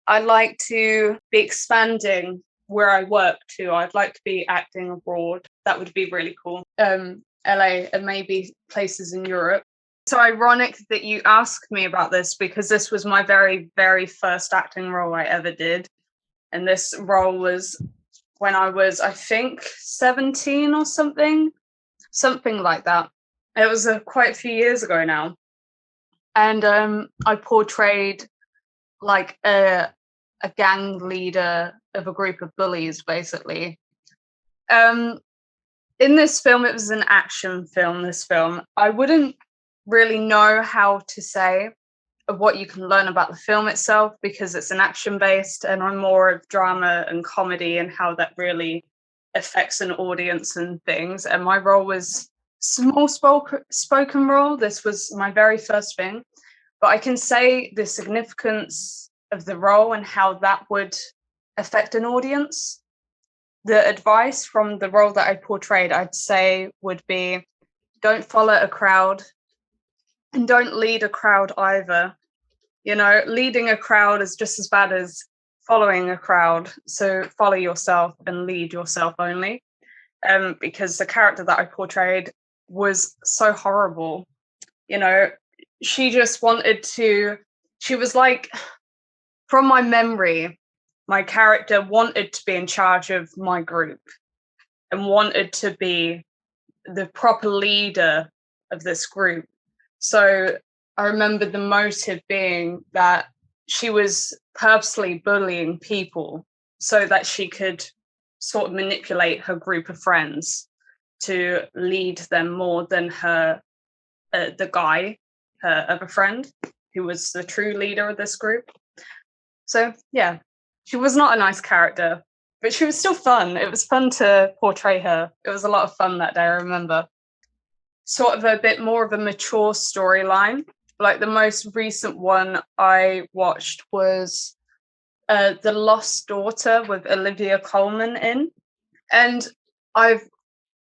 I'd like to be expanding where I work to. I'd like to be acting abroad. That would be really cool. LA and maybe places in Europe. So ironic that you asked me about this because this was my very, very first acting role I ever did. And this role was when I was, I think, 17 or something like that. It was quite a few years ago now. And I portrayed like a gang leader of a group of bullies, basically. In this film, it was an action film, this film. I wouldn't really know how to say what you can learn about the film itself because it's an action-based, and I'm more of drama and comedy and how that really affects an audience and things. And my role was small spoken role. This was my very first thing. But I can say the significance of the role and how that would affect an audience. The advice from the role that I portrayed, I'd say, would be don't follow a crowd and don't lead a crowd either. You know, leading a crowd is just as bad as following a crowd. So follow yourself and lead yourself only. Because the character that I portrayed was so horrible. You know, she just wanted to, she was like, from my memory, my character wanted to be in charge of my group and wanted to be the proper leader of this group. So I remember the motive being that she was purposely bullying people so that she could sort of manipulate her group of friends to lead them more than her, the guy, her other friend, who was the true leader of this group. So yeah, she was not a nice character, but she was still fun. It was fun to portray her. It was a lot of fun that day, I remember. Sort of a bit more of a mature storyline. Like the most recent one I watched was The Lost Daughter with Olivia Colman in. And I've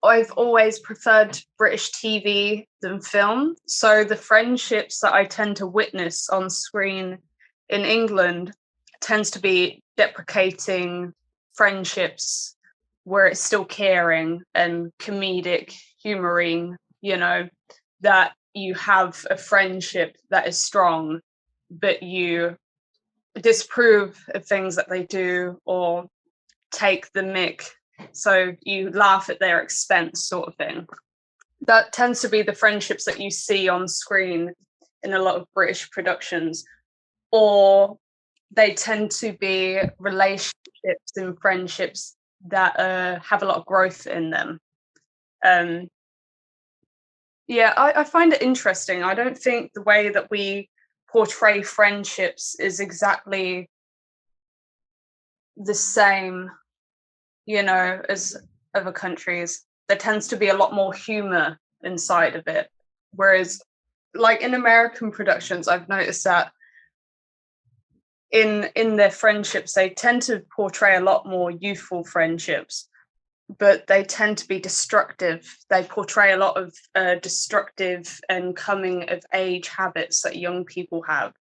always preferred British TV than film. So the friendships that I tend to witness on screen in England tends to be deprecating friendships where it's still caring and comedic, humoring, you know, that you have a friendship that is strong, but you disapprove of things that they do or take the mick. So you laugh at their expense, sort of thing. That tends to be the friendships that you see on screen in a lot of British productions, or they tend to be relationships and friendships that have a lot of growth in them. Yeah, I find it interesting. I don't think the way that we portray friendships is exactly the same, you know, as other countries. There tends to be a lot more humor inside of it. Whereas, like in American productions, I've noticed that in their friendships, they tend to portray a lot more youthful friendships, but they tend to be destructive. They portray a lot of destructive and coming of age habits that young people have.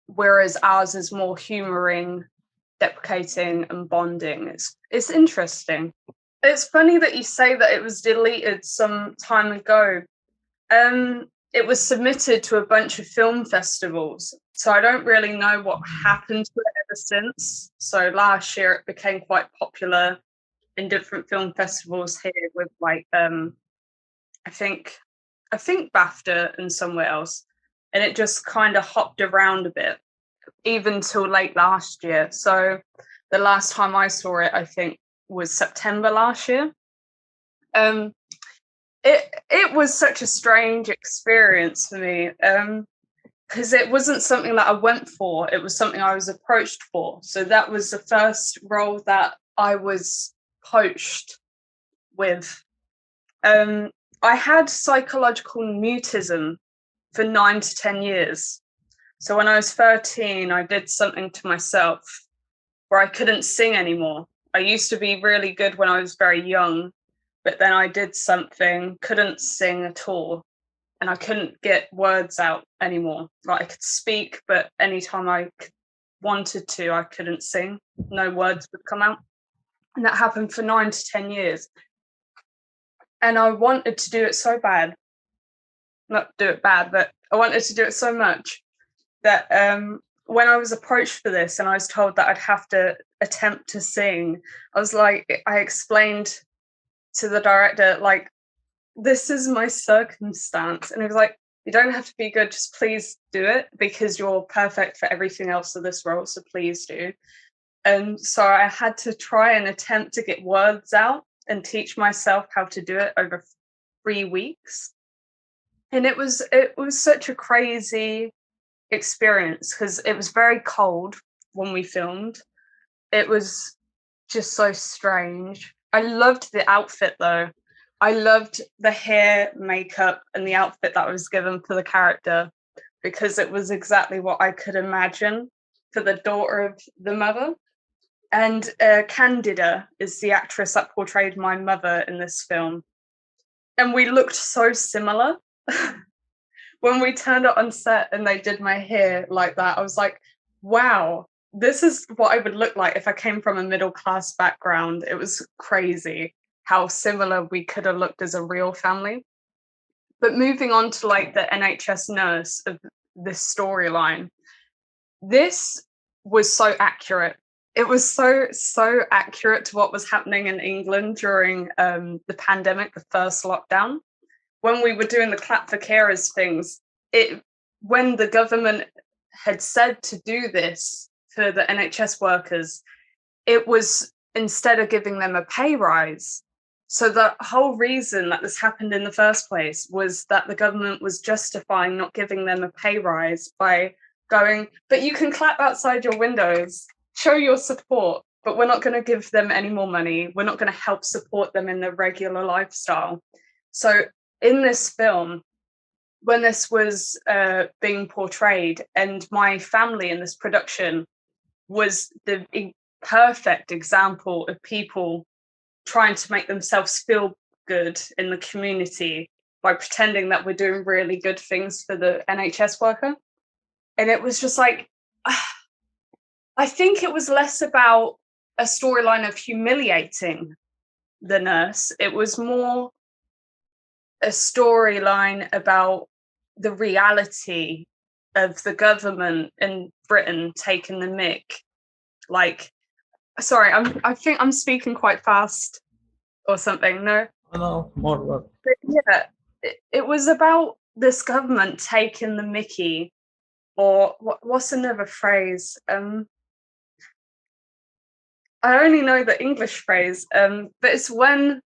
Whereas ours is more humoring, deprecating and bonding. It's interesting. It's funny that you say that it was deleted some time ago. It was submitted to a bunch of film festivals, so I don't really know what happened to it ever since. So last year it became quite popular in different film festivals here with like I think BAFTA and somewhere else, and it just kind of hopped around a bit even till late last year. So the last time I saw it, I think, was September last year. It was such a strange experience for me because it wasn't something that I went for. It was something I was approached for. So that was the first role that I was poached with. I had psychological mutism for 9 to 10 years. So when I was 13, I did something to myself where I couldn't sing anymore. I used to be really good when I was very young, but then I did something, couldn't sing at all. and I couldn't get words out anymore. Like, I could speak, but anytime I wanted to, I couldn't sing. No words would come out. And that happened for 9 to 10 years. And I wanted to do it so bad. Not do it bad, but I wanted to do it so much that when I was approached for this and I was told that I'd have to attempt to sing, I was like, I explained to the director, like, this is my circumstance. And he was like, you don't have to be good, just please do it, because you're perfect for everything else of this role, so please do. And so I had to try and attempt to get words out and teach myself how to do it over 3 weeks. And it was such a crazy experience because it was very cold when we filmed. It was just so strange. I loved the outfit though. I loved the hair, makeup, and the outfit that I was given for the character, because it was exactly what I could imagine for the daughter of the mother. And Candida is the actress that portrayed my mother in this film. And we looked so similar. When we turned it on set and they did my hair like that, I was like, wow, this is what I would look like if I came from a middle-class background. It was crazy how similar we could have looked as a real family. But moving on to like the NHS nurse of this storyline, this was so accurate. It was so accurate to what was happening in England during the pandemic, the first lockdown. When we were doing the clap for carers things, when the government had said to do this for the NHS workers, it was instead of giving them a pay rise. So the whole reason that this happened in the first place was that the government was justifying not giving them a pay rise by going, but you can clap outside your windows, show your support, but we're not going to give them any more money. We're not going to help support them in their regular lifestyle. So in this film, when this was being portrayed, and my family in this production was the perfect example of people trying to make themselves feel good in the community by pretending that we're doing really good things for the NHS worker. And it was just like, I think it was less about a storyline of humiliating the nurse. It was more a storyline about the reality of the government in Britain taking the mick. Like, sorry, I think I'm speaking quite fast or something. No, more. but yeah, it was about this government taking the mickey, or what's another phrase? I only know the English phrase, but it's when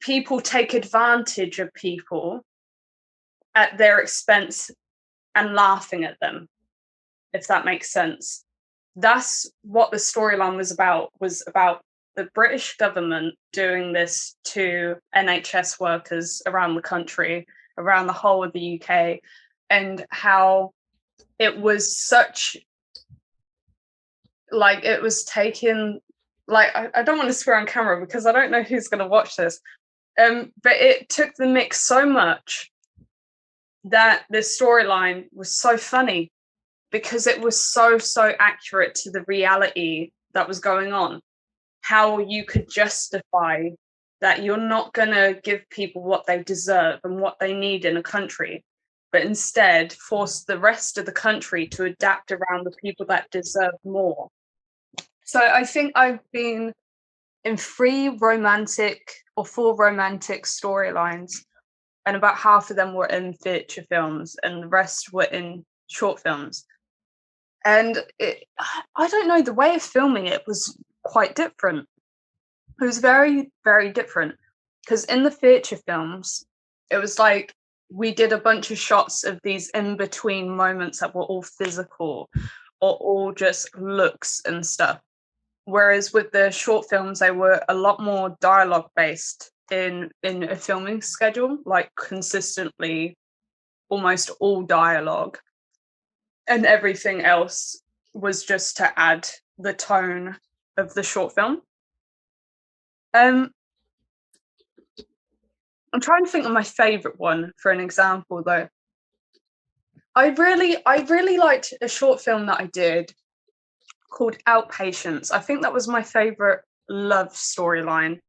people take advantage of people at their expense and laughing at them, if that makes sense. That's what the storyline was about the British government doing this to NHS workers around the country, around the whole of the UK, and how it was such, like, it was taken, like, I don't want to swear on camera because I don't know who's going to watch this, but it took the mix so much that this storyline was so funny because it was so accurate to the reality that was going on. How you could justify that you're not going to give people what they deserve and what they need in a country, but instead force the rest of the country to adapt around the people that deserve more. So I think I've been in 4 romantic storylines, and about half of them were in feature films and the rest were in short films. And I don't know, the way of filming it was quite different. It was very, very different, because in the feature films, it was like we did a bunch of shots of these in-between moments that were all physical or all just looks and stuff. Whereas with the short films, they were a lot more dialogue based in a filming schedule, like consistently almost all dialogue, and everything else was just to add the tone of the short film. I'm trying to think of my favourite one for an example, though. I really liked a short film that I did called Outpatients. I think that was my favourite love storyline,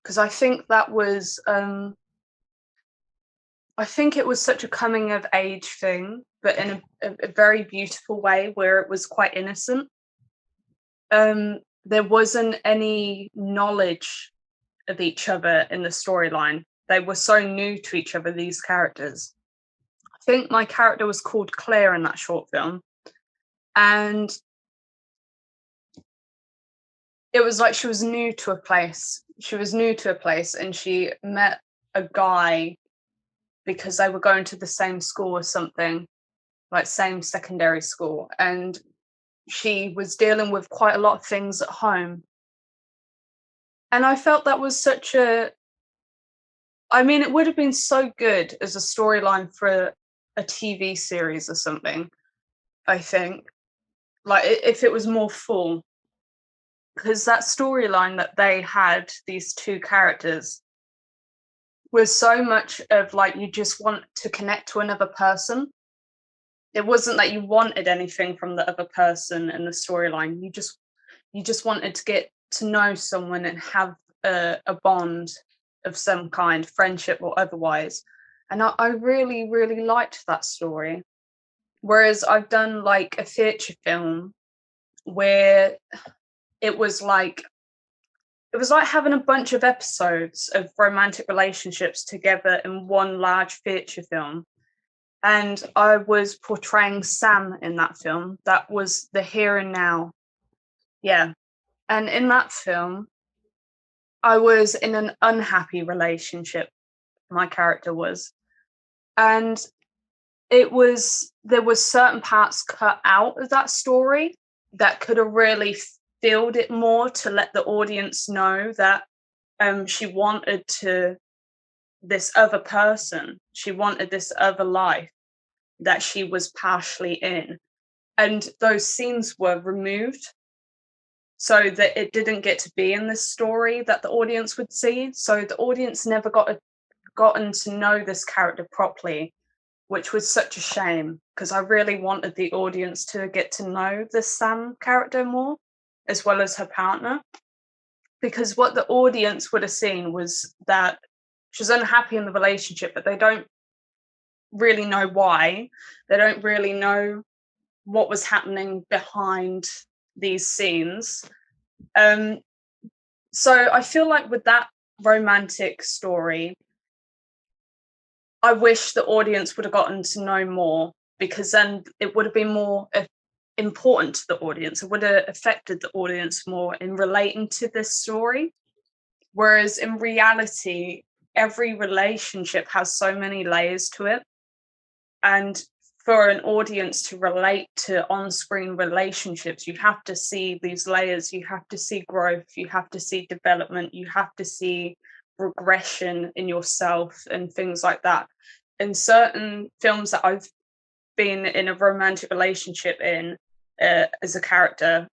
because I think that was I think it was such a coming of age thing, but in a very beautiful way where it was quite innocent. There wasn't any knowledge of each other in the storyline. They were so new to each other, these characters. I think my character was called Claire in that short film. And it was like she was new to a place. She was new to a place and she met a guy because they were going to the same school or something, like same secondary school. And she was dealing with quite a lot of things at home. And I felt that was such a, I mean, it would have been so good as a storyline for a TV series or something, I think. Like, if it was more full. Because that storyline that they had, these two characters, was so much of like, you just want to connect to another person. It wasn't that you wanted anything from the other person in the storyline. You just wanted to get to know someone and have a bond of some kind, friendship or otherwise. And I really, really liked that story. Whereas I've done like a feature film where it was like having a bunch of episodes of romantic relationships together in one large feature film. And I was portraying Sam in that film. That was the here and now. Yeah. And in that film, I was in an unhappy relationship, my character was. And there was certain parts cut out of that story that could have really filled it more to let the audience know that she wanted this other person. She wanted this other life that she was partially in. And those scenes were removed so that it didn't get to be in this story that the audience would see. So the audience never gotten to know this character properly, which was such a shame, because I really wanted the audience to get to know this Sam character more, as well as her partner. Because what the audience would have seen was that she was unhappy in the relationship, but they don't really know why. They don't really know what was happening behind these scenes. So I feel like with that romantic story, I wish the audience would have gotten to know more, because then it would have been more important to the audience. It would have affected the audience more in relating to this story. Whereas in reality, every relationship has so many layers to it. And for an audience to relate to on-screen relationships, you have to see these layers, you have to see growth, you have to see development, you have to see regression in yourself and things like that. In certain films that I've been in a romantic relationship in as a character,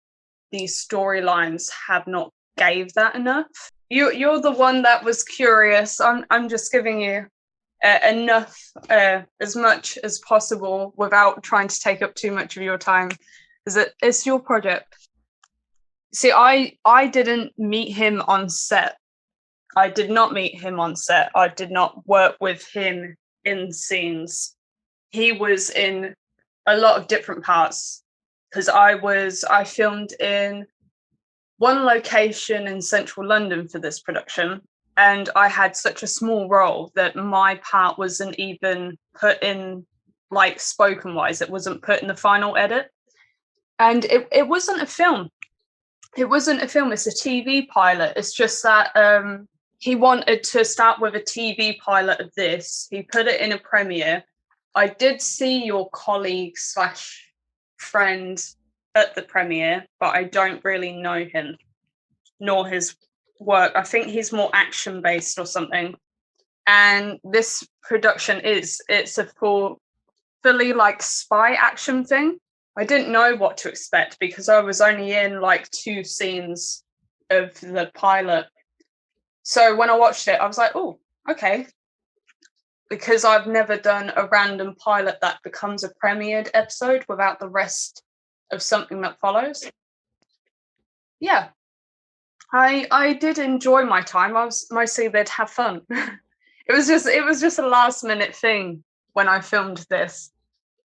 these storylines have not gave that enough. You're the one that was curious. I'm just giving you enough, as much as possible, without trying to take up too much of your time. It's your project. See, I didn't meet him on set. I did not meet him on set. I did not work with him in scenes. He was in a lot of different parts, because I filmed in one location in central London for this production, and I had such a small role that my part wasn't even put in, like, spoken wise. It wasn't put in the final edit. And it wasn't a film. It wasn't a film. It's a TV pilot. It's just that he wanted to start with a TV pilot of this. He put it in a premiere. I did see your colleague / friend at the premiere, but I don't really know him, nor his work. I think he's more action based or something. And this production it's a fully like spy action thing. I didn't know what to expect because I was only in like 2 scenes of the pilot. So when I watched it, I was like, oh, okay, because I've never done a random pilot that becomes a premiered episode without the rest of something that follows. Yeah, I did enjoy my time. I was mostly there to have fun. It was just a last minute thing when I filmed this,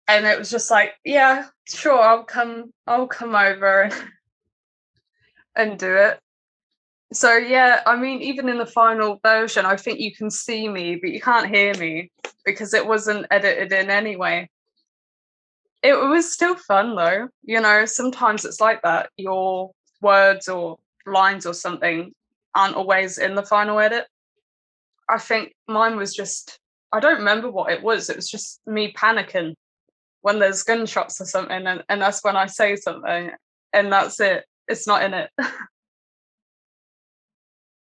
and it was just like, yeah, sure, I'll come over and do it. So yeah, I mean, even in the final version, I think you can see me, but you can't hear me because it wasn't edited in anyway. It was still fun though. You know, sometimes it's like that. Your words or lines or something aren't always in the final edit. I think mine was just, I don't remember what it was. It was just me panicking when there's gunshots or something, and that's when I say something, and that's it. It's not in it.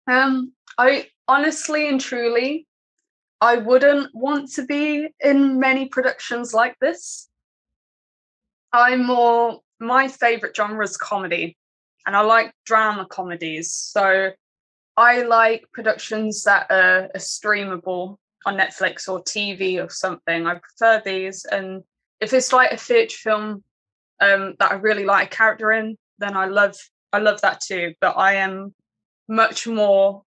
I honestly and truly, I wouldn't want to be in many productions like this. My favorite genre is comedy, and I like drama comedies. So I like productions that are streamable on Netflix or TV or something. I prefer these. And if it's like a feature film that I really like a character in, then I love that too. But I am much more,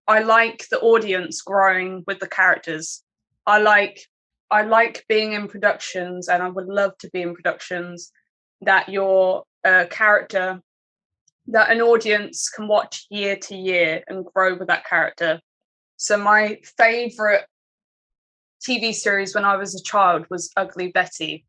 I like the audience growing with the characters. I like I like being in productions, and I would love to be in productions that you're a character that an audience can watch year to year and grow with that character. So my favorite TV series when I was a child was Ugly Betty,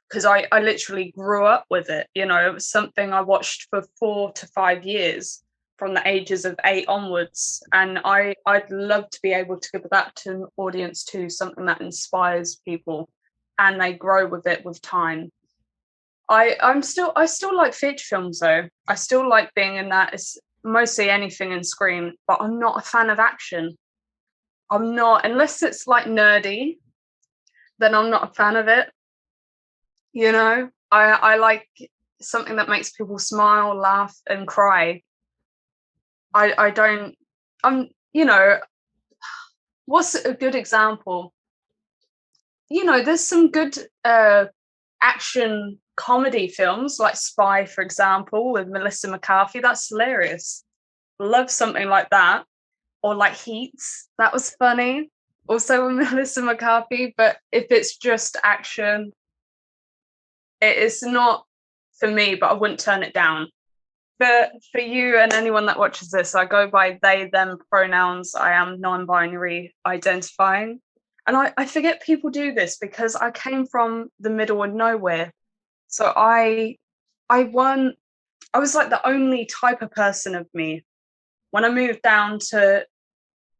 because I literally grew up with it. You know, it was something I watched for 4 to 5 years from the ages of 8 onwards. And I'd love to be able to give that to an audience too, something that inspires people and they grow with it with time. I still like feature films though. I still like being in that. It's mostly anything in screen, but I'm not a fan of action. I'm not, unless it's like nerdy, then I'm not a fan of it. You know, I like something that makes people smile, laugh, and cry. I don't. You know, what's a good example? You know, there's some good action comedy films like Spy, for example, with Melissa McCarthy. That's hilarious. Love something like that. Or like Heats. That was funny. Also with Melissa McCarthy. But if it's just action, it is not for me, but I wouldn't turn it down. For you and anyone that watches this, I go by they, them pronouns. I am non-binary identifying. And I forget people do this because I came from the middle of nowhere. So I won I was like the only type of person of me. When I moved down to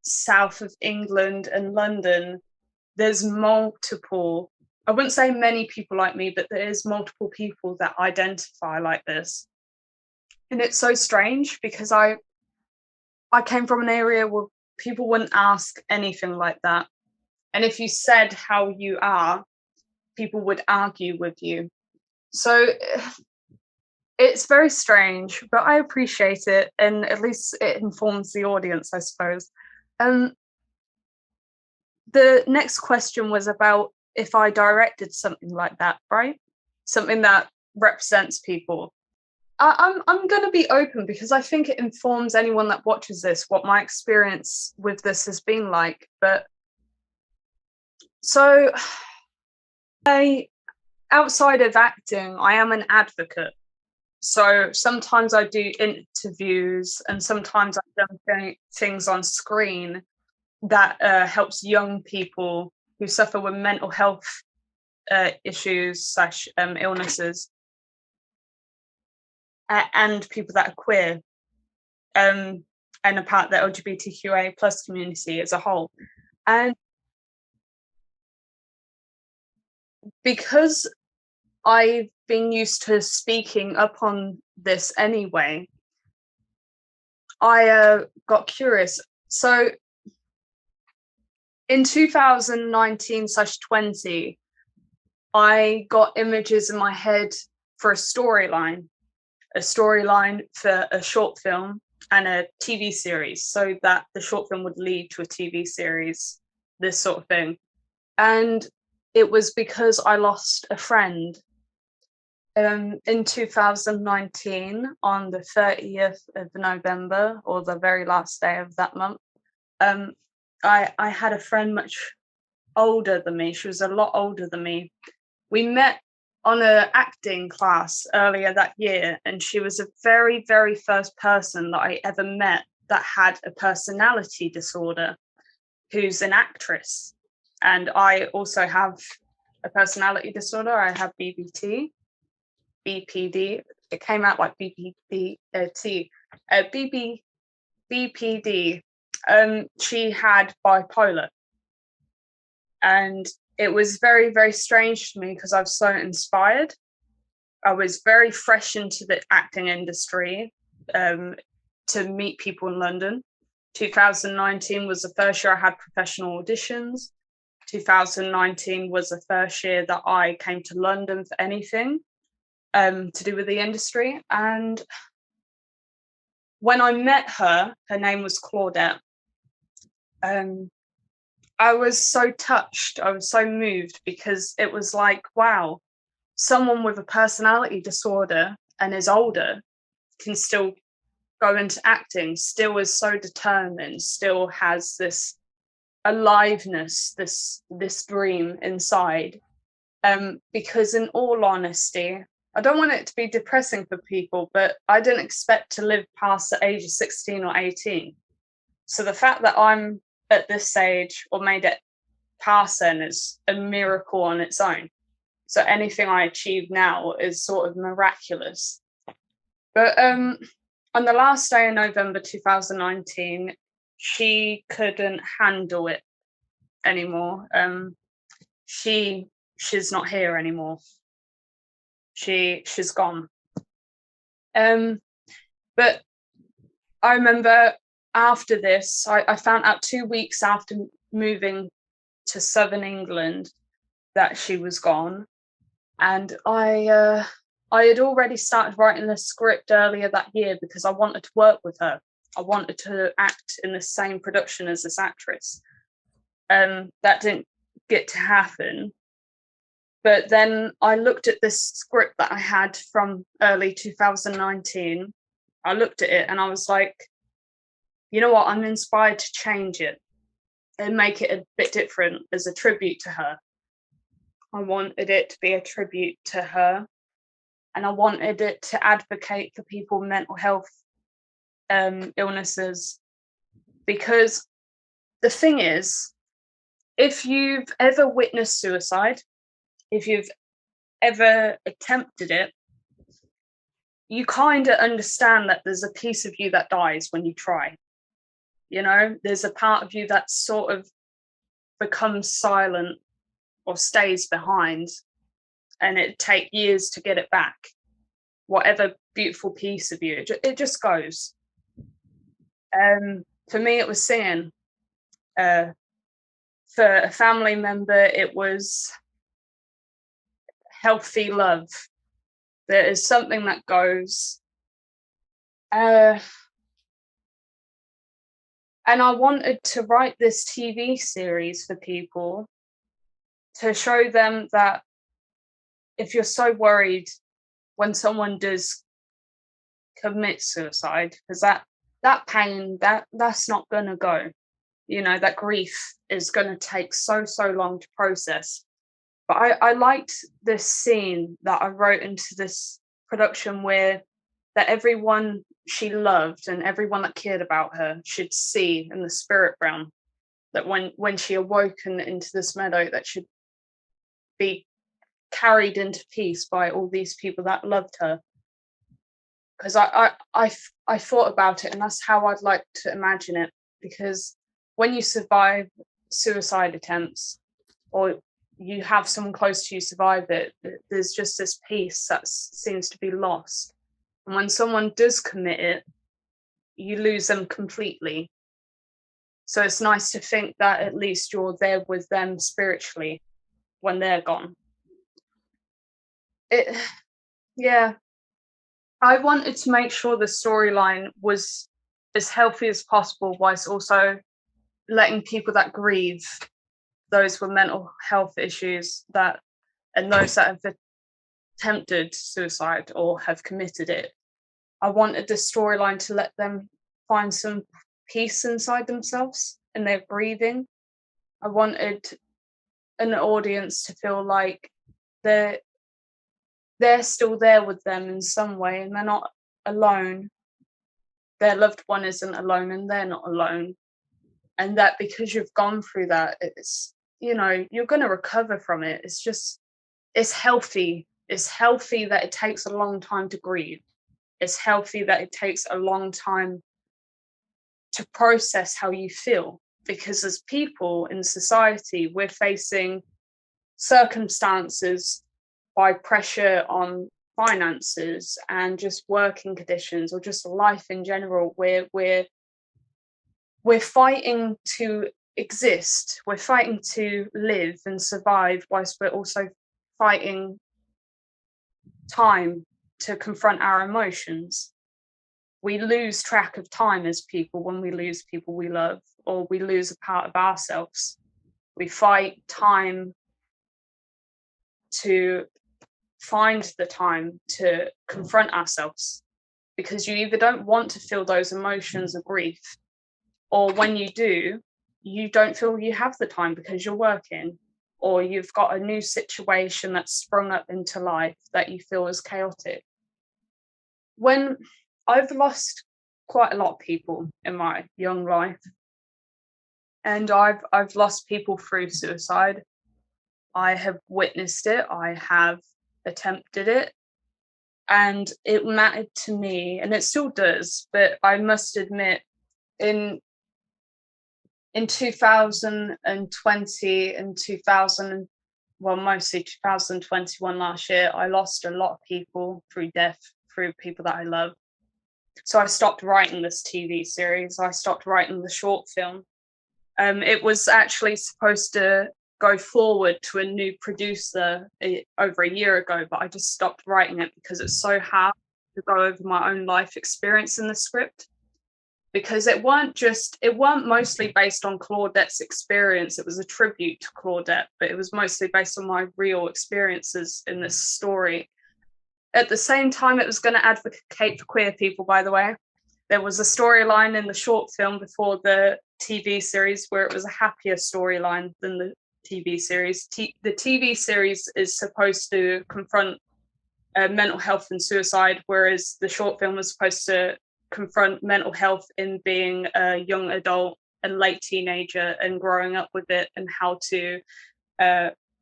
south of England and London, there's multiple, I wouldn't say many people like me, but there's multiple people that identify like this. And it's so strange because I came from an area where people wouldn't ask anything like that. And if you said how you are, people would argue with you. So it's very strange, but I appreciate it. And at least it informs the audience, I suppose. Um, the next question was about if I directed something like that, right? Something that represents people. I'm going to be open because I think it informs anyone that watches this what my experience with this has been like. But so, outside of acting, I am an advocate. So sometimes I do interviews, and sometimes I've done things on screen that helps young people who suffer with mental health issues slash illnesses, and people that are queer, and a part of the LGBTQA plus community as a whole. And because I've been used to speaking up on this anyway, I got curious. So in 2019/20, I got images in my head for a storyline for a short film and a TV series, so that the short film would lead to a TV series. this sort of thing. And it was because I lost a friend in 2019 on the 30th of November, or the very last day of that month. I had a friend much older than me. She was a lot older than me. We met on an acting class earlier that year, and she was the very, very first person that I ever met that had a personality disorder, who's an actress. And I also have a personality disorder. I have BPD. It came out like BPD. BPD. She had bipolar, and it was very, very strange to me because I was so inspired. I was very fresh into the acting industry, to meet people in London. 2019 was the first year I had professional auditions. 2019 was the first year that I came to London for anything to do with the industry. And when I met her name was Claudette. I was so touched. I was so moved because it was like, wow, someone with a personality disorder and is older can still go into acting, still is so determined, still has this aliveness, this dream inside. Because in all honesty, I don't want it to be depressing for people, but I didn't expect to live past the age of 16 or 18. So the fact that I'm at this age or made it past then is a miracle on its own. So anything I achieve now is sort of miraculous. But on the last day of November 2019, she couldn't handle it anymore. She's not here anymore. She's gone. But I remember after this, I found out 2 weeks after moving to southern England that she was gone. And I had already started writing the script earlier that year because I wanted to work with her. I wanted to act in the same production as this actress. That didn't get to happen. But then I looked at this script that I had from early 2019. I looked at it and I was like, you know what? I'm inspired to change it and make it a bit different as a tribute to her. I wanted it to be a tribute to her, and I wanted it to advocate for people with mental health illnesses. Because the thing is, if you've ever witnessed suicide, if you've ever attempted it, you kind of understand that there's a piece of you that dies when you try. You know, there's a part of you that sort of becomes silent or stays behind, and it takes years to get it back. Whatever beautiful piece of you, it just goes. For me, it was singing. For a family member, it was healthy love. There is something that goes. And I wanted to write this TV series for people to show them that if you're so worried when someone does commit suicide, because that pain, that's not going to go. You know, that grief is going to take so long to process. But I liked this scene that I wrote into this production where that everyone she loved and everyone that cared about her should see in the spirit realm that when she awoken into this meadow, that should be carried into peace by all these people that loved her. Because I thought about it, and that's how I'd like to imagine it. Because when you survive suicide attempts, or you have someone close to you survive it, there's just this peace that seems to be lost. And when someone does commit it, you lose them completely. So it's nice to think that at least you're there with them spiritually when they're gone. Yeah. I wanted to make sure the storyline was as healthy as possible, whilst also letting people that grieve those with mental health issues and those that have attempted suicide or have committed it. I wanted the storyline to let them find some peace inside themselves and their breathing. I wanted an audience to feel like they're still there with them in some way, and they're not alone. Their loved one isn't alone, and they're not alone. And that because you've gone through that, it's, you're going to recover from it. It's healthy. It's healthy that it takes a long time to grieve. It's healthy that it takes a long time to process how you feel, because as people in society, we're facing circumstances by pressure on finances and just working conditions or just life in general, where we're fighting to exist, we're fighting to live and survive, whilst we're also fighting time to confront our emotions. We lose track of time as people when we lose people we love, or we lose a part of ourselves. We fight time to find the time to confront ourselves, because you either don't want to feel those emotions of grief, or when you do, you don't feel you have the time because you're working, or you've got a new situation that's sprung up into life that you feel is chaotic. When I've lost quite a lot of people in my young life, and I've lost people through suicide. I have witnessed it, I have attempted it, and it mattered to me, and it still does, but I must admit, in 2020 and mostly 2021 last year, I lost a lot of people through death, through people that I love. So I stopped writing this TV series. I stopped writing the short film. It was actually supposed to go forward to a new producer over a year ago, but I just stopped writing it because it's so hard to go over my own life experience in the script. Because it weren't mostly based on Claudette's experience. It was a tribute to Claudette, but it was mostly based on my real experiences in this story. At the same time, it was going to advocate for queer people, by the way. There was a storyline in the short film before the TV series where it was a happier storyline than the TV series. The TV series is supposed to confront mental health and suicide, whereas the short film was supposed to confront mental health in being a young adult and late teenager and growing up with it, and how to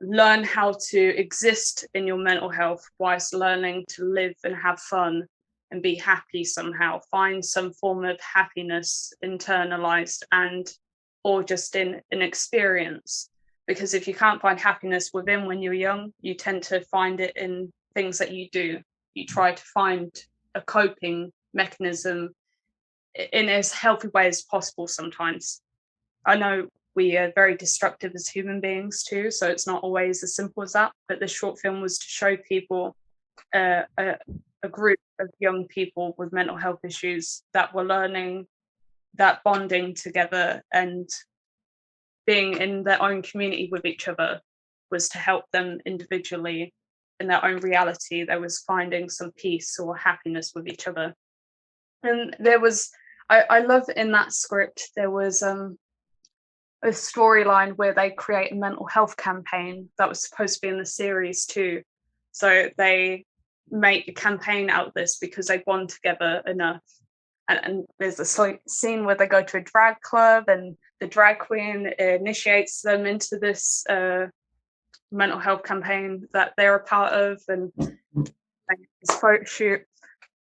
learn how to exist in your mental health whilst learning to live and have fun and be happy somehow, find some form of happiness internalized or just in an experience. Because if you can't find happiness within when you're young, you tend to find it in things that you do. You try to find a coping mechanism in as healthy way as possible sometimes. I know we are very destructive as human beings too, so it's not always as simple as that, but the short film was to show people a group of young people with mental health issues that were learning that bonding together and being in their own community with each other was to help them individually in their own reality. There was finding some peace or happiness with each other. And there was, I love in that script, there was a storyline where they create a mental health campaign that was supposed to be in the series too. So they make a campaign out of this because they bond together enough. And there's a scene where they go to a drag club and the drag queen initiates them into this mental health campaign that they're a part of, and this photo shoot.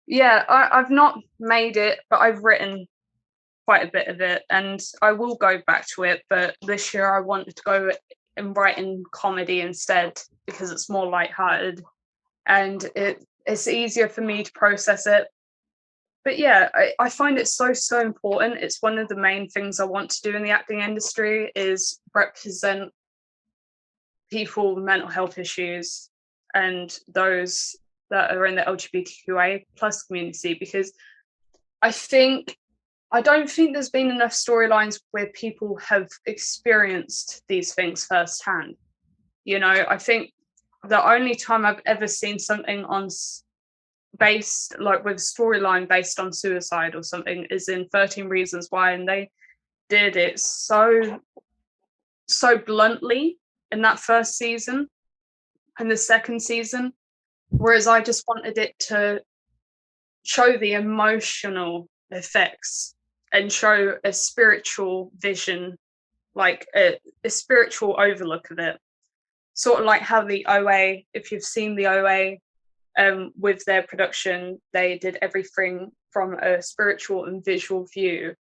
Yeah, I've not made it, but I've written quite a bit of it, and I will go back to it. But this year I wanted to go and write in comedy instead because it's more lighthearted and it's easier for me to process it. But yeah, I find it so important. It's one of the main things I want to do in the acting industry is represent people with mental health issues and those that are in the LGBTQIA plus community, because I think I don't think there's been enough storylines where people have experienced these things firsthand. You know, I think the only time I've ever seen something on based like with storyline based on suicide or something is in 13 Reasons Why, and they did it so bluntly in that first season and the second season, whereas I just wanted it to show the emotional effects and show a spiritual vision, like a spiritual overlook of it, sort of like how the OA, if you've seen the OA, with their production, they did everything from a spiritual and visual view,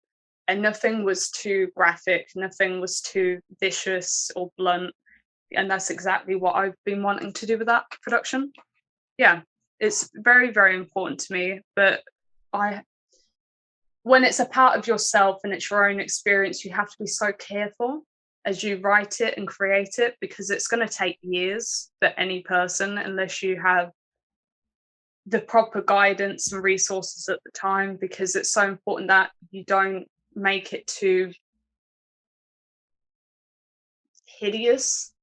and nothing was too graphic, nothing was too vicious or blunt, and that's exactly what I've been wanting to do with that production. Yeah, it's very, very important to me, but when it's a part of yourself and it's your own experience, you have to be so careful as you write it and create it, because it's going to take years for any person, unless you have the proper guidance and resources at the time, because it's so important that you don't make it too hideous,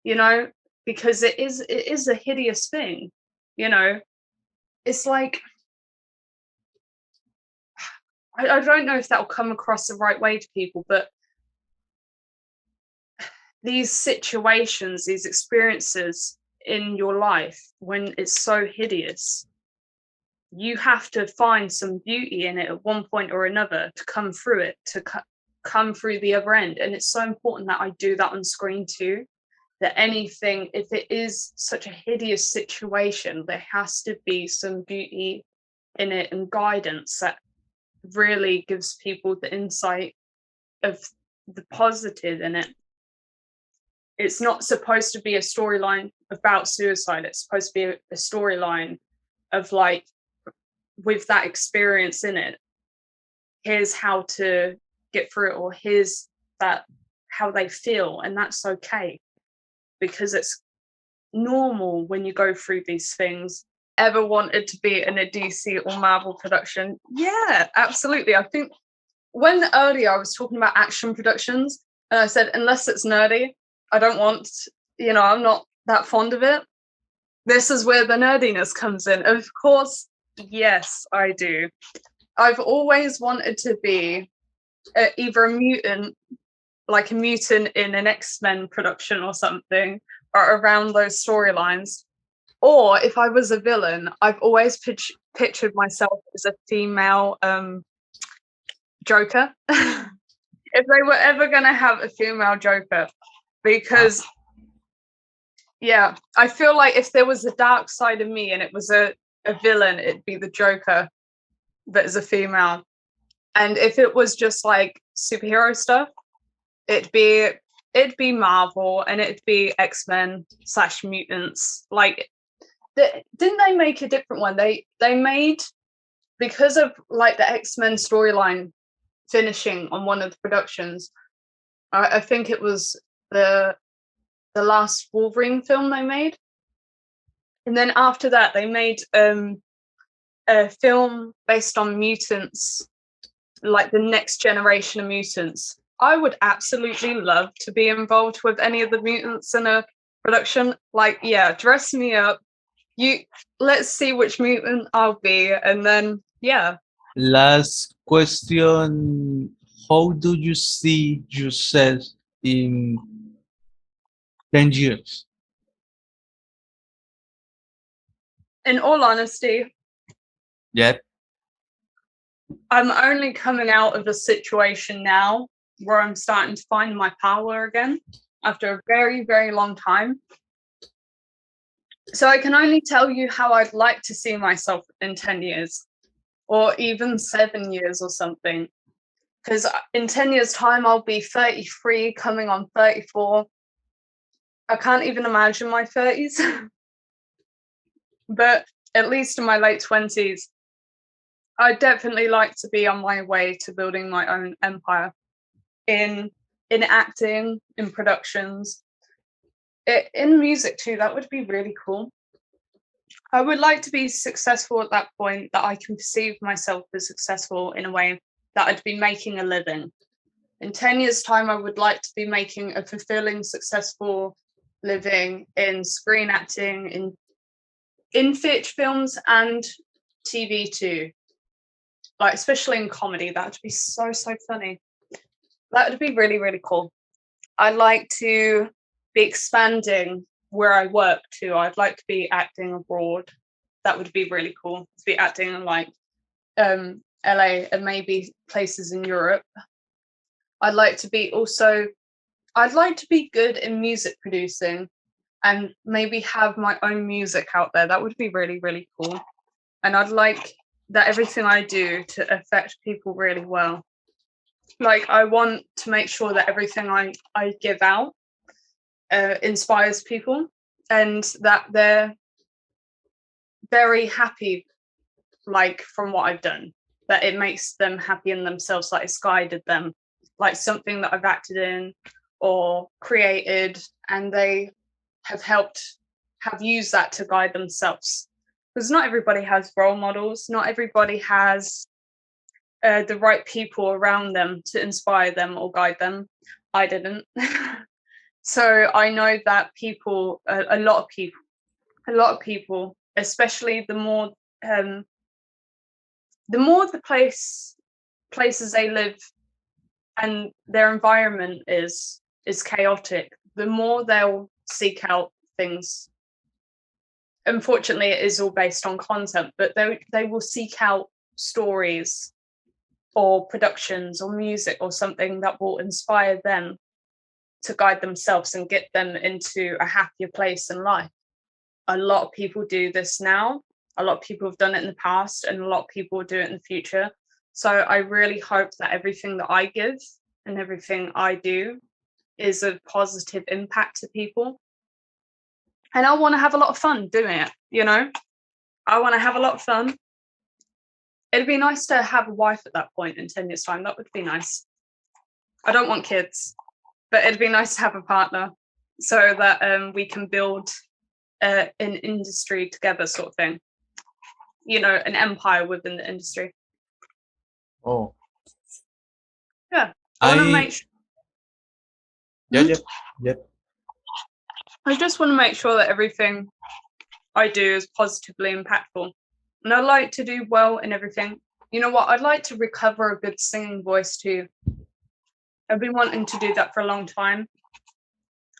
you know, because it is a hideous thing, you know. It's like, I don't know if that will come across the right way to people, but these situations, these experiences in your life, when it's so hideous, you have to find some beauty in it at one point or another to come through it, to come through the other end. And it's so important that I do that on screen too, that anything, if it is such a hideous situation, there has to be some beauty in it and guidance that really gives people the insight of the positive in it. It's not supposed to be a storyline about suicide. It's supposed to be a storyline of, like, with that experience in it, here's how to get through it, or here's that how they feel, and that's okay, because it's normal when you go through these things. Ever wanted to be in a DC or Marvel production? Yeah, absolutely. I think when earlier I was talking about action productions, and I said, unless it's nerdy, I don't want, I'm not that fond of it. This is where the nerdiness comes in. Of course, yes, I do. I've always wanted to be either a mutant, like a mutant in an X-Men production or something, or around those storylines. Or if I was a villain, I've always pictured myself as a female Joker. If they were ever going to have a female Joker, because yeah, I feel like if there was a dark side of me and it was a villain, it'd be the Joker, but as a female. And if it was just like superhero stuff, it'd be Marvel, and it'd be X-Men / mutants. Like, didn't they make a different one? They made, because of like the X-Men storyline finishing on one of the productions, I think it was the last Wolverine film they made, and then after that they made a film based on mutants, like the next generation of mutants. I would absolutely love to be involved with any of the mutants in a production. Like, yeah, dress me up. Let's see which mutant I'll be, and then yeah. Last question: how do you see yourself in 10 years? In all honesty, Yep. I'm only coming out of a situation now where I'm starting to find my power again after a very, very long time. So I can only tell you how I'd like to see myself in 10 years, or even 7 years or something. Because in 10 years' time, I'll be 33, coming on 34. I can't even imagine my 30s. But at least in my late 20s, I'd definitely like to be on my way to building my own empire in acting, in productions, in music too. That would be really cool. I would like to be successful at that point, that I can perceive myself as successful in a way that I'd be making a living. In 10 years' time, I would like to be making a fulfilling, successful living in screen acting, in feature films and TV too. Like, especially in comedy, that would be so funny. That would be really, really cool. I'd like to be expanding where I work too. I'd like to be acting abroad. That would be really cool, to be acting in like LA and maybe places in Europe. I'd like to be good in music producing and maybe have my own music out there. That would be really, really cool. And I'd like that everything I do to affect people really well. Like, I want to make sure that everything I give out inspires people and that they're very happy, like, from what I've done, that it makes them happy in themselves, like it's guided them, like something that I've acted in or created, and they have used that to guide themselves. Because not everybody has role models, not everybody has the right people around them to inspire them or guide them. I didn't. So I know that people, a lot of people, especially the more the places they live and their environment is chaotic, the more they'll seek out things. Unfortunately, it is all based on content, but they will seek out stories or productions or music or something that will inspire them to guide themselves and get them into a happier place in life. A lot of people do this now. A lot of people have done it in the past, and a lot of people will do it in the future. So I really hope that everything that I give and everything I do is a positive impact to people. And I want to have a lot of fun doing it, you know? I want to have a lot of fun. It'd be nice to have a wife at that point in 10 years' time. That would be nice. I don't want kids, but it'd be nice to have a partner so that we can build an industry together, sort of thing. You know, an empire within the industry. Oh. Yeah. I want to make sure. Yep. I just want to make sure that everything I do is positively impactful. And I like to do well in everything. You know what? I'd like to recover a good singing voice too. I've been wanting to do that for a long time.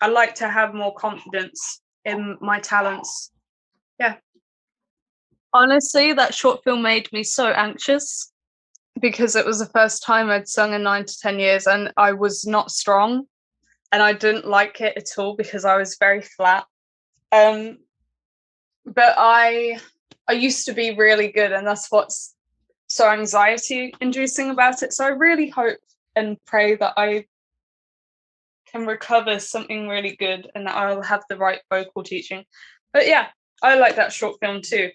I like to have more confidence in my talents. Yeah. Honestly, that short film made me so anxious because it was the first time I'd sung in 9 to 10 years and I was not strong and I didn't like it at all because I was very flat. But I used to be really good, and that's what's so anxiety inducing about it. So I really hope and pray that I can recover something really good and that I'll have the right vocal teaching. But yeah, I like that short film too.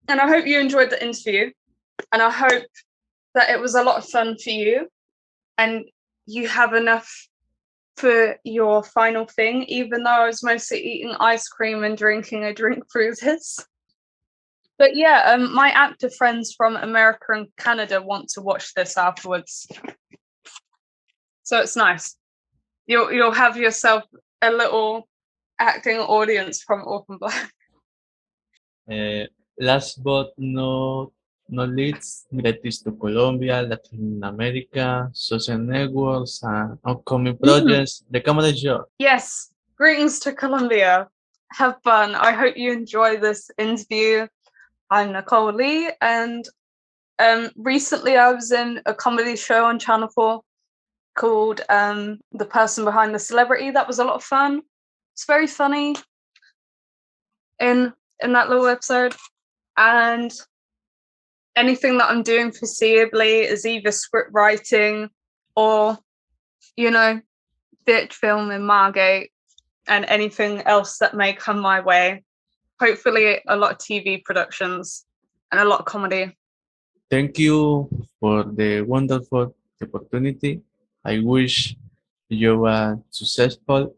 And I hope you enjoyed the interview, and I hope that it was a lot of fun for you and you have enough for your final thing, even though I was mostly eating ice cream and drinking a drink through this. But yeah, my actor friends from America and Canada want to watch this afterwards, so it's nice. You'll have yourself a little acting audience from Orphan Black. Last but not least, greetings to Colombia, Latin America, social networks, and upcoming projects. The camera is yours. Yes, greetings to Colombia. Have fun. I hope you enjoy this interview. I'm Nicole Lee, and recently I was in a comedy show on Channel 4 called The Person Behind the Celebrity. That was a lot of fun. It's very funny in that little episode. And anything that I'm doing foreseeably is either script writing or, you know, theatre film in Margate and anything else that may come my way. Hopefully a lot of TV productions and a lot of comedy. Thank you for the wonderful opportunity. I wish you a successful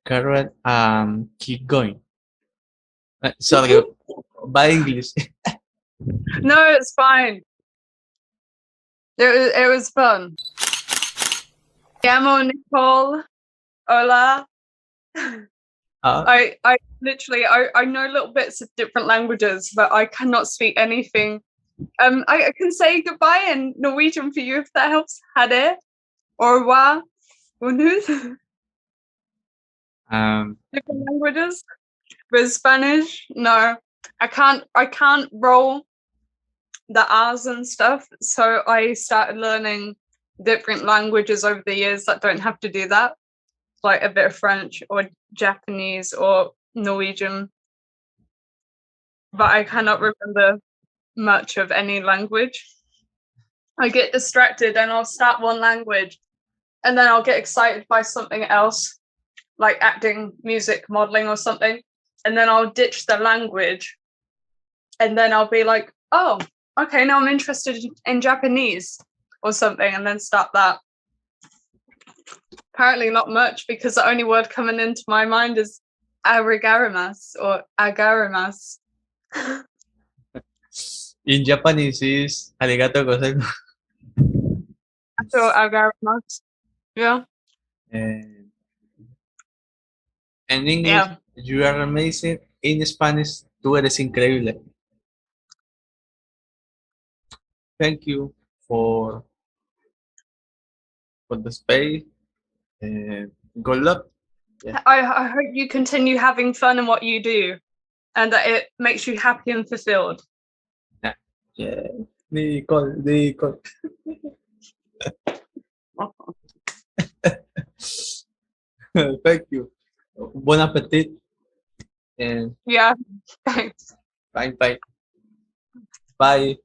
career and keep going. Sorry, bad English. No, it's fine. It was fun. Llamo Nicole. Hola. I literally I know little bits of different languages, but I cannot speak anything. I can say goodbye in Norwegian for you if that helps. Ha det. Au revoir. Bonjour. Different languages. With Spanish, no. I can't roll the R's and stuff. So I started learning different languages over the years that don't have to do that. Like a bit of French or Japanese or Norwegian. But I cannot remember much of any language. I get distracted and I'll start one language and then I'll get excited by something else, like acting, music, modeling or something. And then I'll ditch the language and then I'll be like, oh, okay, now I'm interested in Japanese or something, and then start that. Apparently not much, because the only word coming into my mind is arigarimas or agarimas. In Japanese is arigato gozaimasu. So agarimas. Yeah. In English, you are amazing. In Spanish, tú eres increíble. Thank you for the space. Good luck. Yeah. I hope you continue having fun in what you do and that it makes you happy and fulfilled. Yeah. Nicole. Thank you. Bon appetit. And yeah, thanks. Bye. Bye.